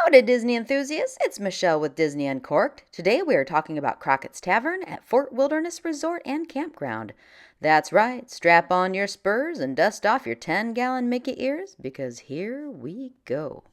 Howdy, Disney enthusiasts! It's Michelle with Disney Uncorked. Today we are talking about Crockett's Tavern at Fort Wilderness Resort and Campground. That's right, strap on your spurs and dust off your 10-gallon Mickey ears because here we go.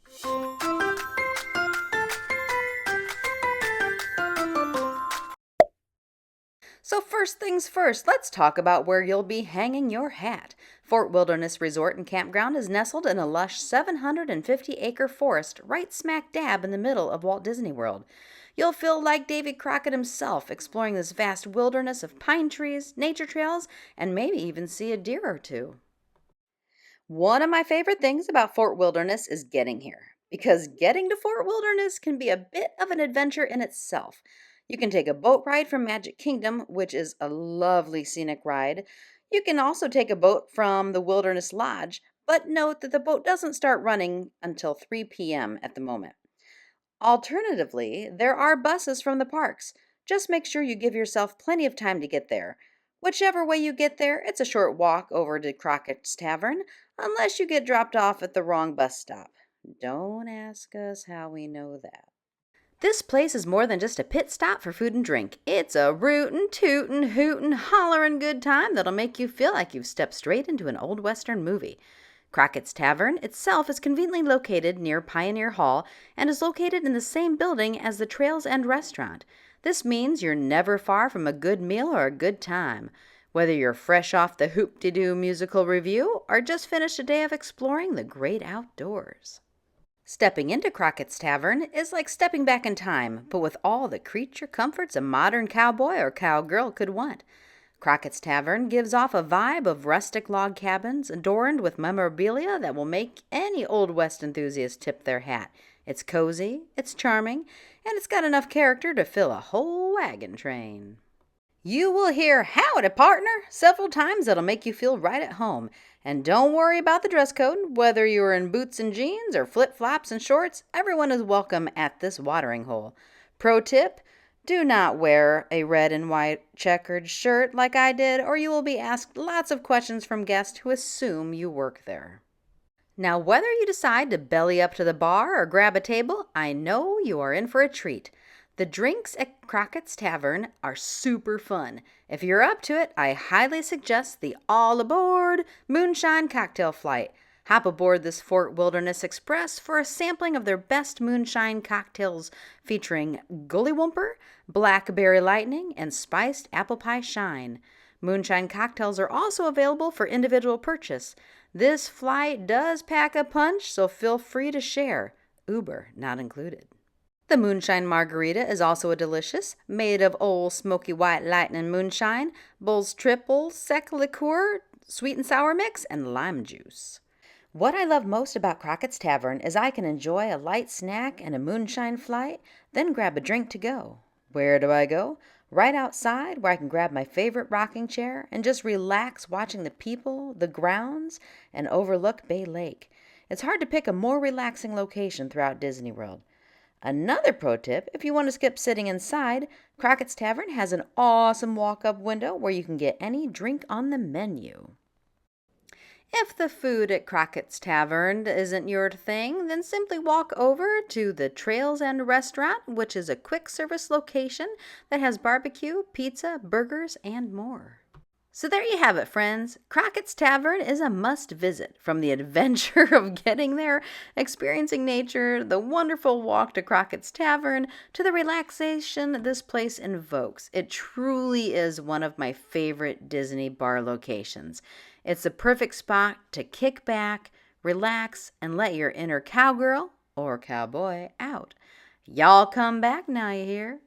So first things first, let's talk about where you'll be hanging your hat. Fort Wilderness Resort and Campground is nestled in a lush 750-acre forest right smack dab in the middle of Walt Disney World. You'll feel like Davy Crockett himself exploring this vast wilderness of pine trees, nature trails, and maybe even see a deer or two. One of my favorite things about Fort Wilderness is getting here, because getting to Fort Wilderness can be a bit of an adventure in itself. You can take a boat ride from Magic Kingdom, which is a lovely scenic ride. You can also take a boat from the Wilderness Lodge, but note that the boat doesn't start running until 3 p.m. at the moment. Alternatively, there are buses from the parks. Just make sure you give yourself plenty of time to get there. Whichever way you get there, it's a short walk over to Crockett's Tavern, unless you get dropped off at the wrong bus stop. Don't ask us how we know that. This place is more than just a pit stop for food and drink. It's a rootin', tootin', hootin', hollerin' good time that'll make you feel like you've stepped straight into an old Western movie. Crockett's Tavern itself is conveniently located near Pioneer Hall and is located in the same building as the Trails End restaurant. This means you're never far from a good meal or a good time. Whether you're fresh off the Hoop-de-Doo musical review or just finished a day of exploring the great outdoors. Stepping into Crockett's Tavern is like stepping back in time, but with all the creature comforts a modern cowboy or cowgirl could want. Crockett's Tavern gives off a vibe of rustic log cabins adorned with memorabilia that will make any Old West enthusiast tip their hat. It's cozy, it's charming, and it's got enough character to fill a whole wagon train. You will hear "Howdy, partner" several times that'll make you feel right at home. And don't worry about the dress code. Whether you're in boots and jeans or flip-flops and shorts, everyone is welcome at this watering hole. Pro tip, do not wear a red and white checkered shirt like I did, or you will be asked lots of questions from guests who assume you work there. Now, whether you decide to belly up to the bar or grab a table, I know you are in for a treat. The drinks at Crockett's Tavern are super fun. If you're up to it, I highly suggest the All Aboard Moonshine cocktail flight. Hop aboard this Fort Wilderness Express for a sampling of their best moonshine cocktails featuring Gullywumper, Blackberry Lightning, and Spiced Apple Pie Shine. Moonshine cocktails are also available for individual purchase. This flight does pack a punch, so feel free to share. Uber not included. The Moonshine Margarita is also a delicious, made of Old Smoky White Lightning Moonshine, Bull's Triple, Sec Liqueur, sweet and sour mix, and lime juice. What I love most about Crockett's Tavern is I can enjoy a light snack and a moonshine flight, then grab a drink to go. Where do I go? Right outside, where I can grab my favorite rocking chair and just relax watching the people, the grounds, and overlook Bay Lake. It's hard to pick a more relaxing location throughout Disney World. Another pro tip, if you want to skip sitting inside, Crockett's Tavern has an awesome walk-up window where you can get any drink on the menu. If the food at Crockett's Tavern isn't your thing, then simply walk over to the Trails End restaurant, which is a quick service location that has barbecue, pizza, burgers, and more. So there you have it, friends. Crockett's Tavern is a must visit. From the adventure of getting there, experiencing nature, the wonderful walk to Crockett's Tavern, to the relaxation this place invokes. It truly is one of my favorite Disney bar locations. It's the perfect spot to kick back, relax, and let your inner cowgirl or cowboy out. Y'all come back now, you hear?